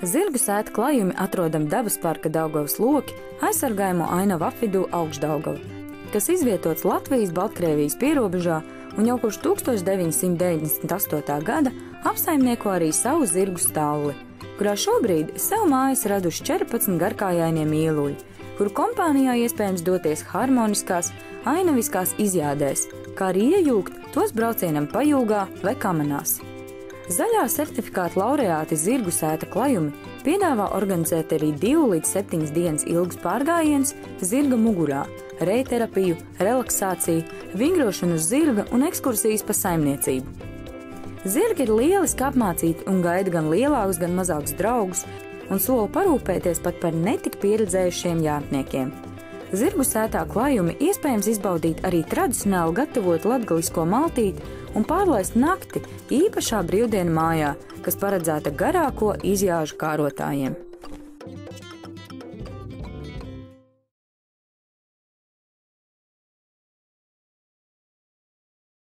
Zirgu sēta klājumi atrodami Dabas parka Daugavas loki aizsargājamo ainavu apvidū Augšdaugava, kas izvietots Latvijas-Baltkrievijas pierobežā un jau kopš 1998. gada apsaimnieko arī savu zirgu stalli, kurā šobrīd sev mājas raduši 14 garkājainie mīluļi, kuru kompānijā iespējams doties harmoniskās, ainaviskās izjādēs, kā arī iejūgt tos braucienam pajūgā vai kamanās. Zaļā certifikāta laureāti zirgu sēta klajumi piedāvā organizēt arī 2 līdz 7 dienas ilgus pārgājiens zirga mugurā, rejterapiju, relaksāciju, vingrošanu uz zirga un ekskursijas pa saimniecību. Zirgi ir lieliski apmācīti un gaida gan lielākus, gan mazākus draugus un sola parūpēties pat par netik pieredzējušiem jātniekiem. Zirgu sētā klājumi iespējams izbaudīt arī tradicionāli gatavot latgalisko maltīti un pārlaist nakti īpašā brīvdienu mājā, kas paredzēta garāko izjāžu kārotājiem.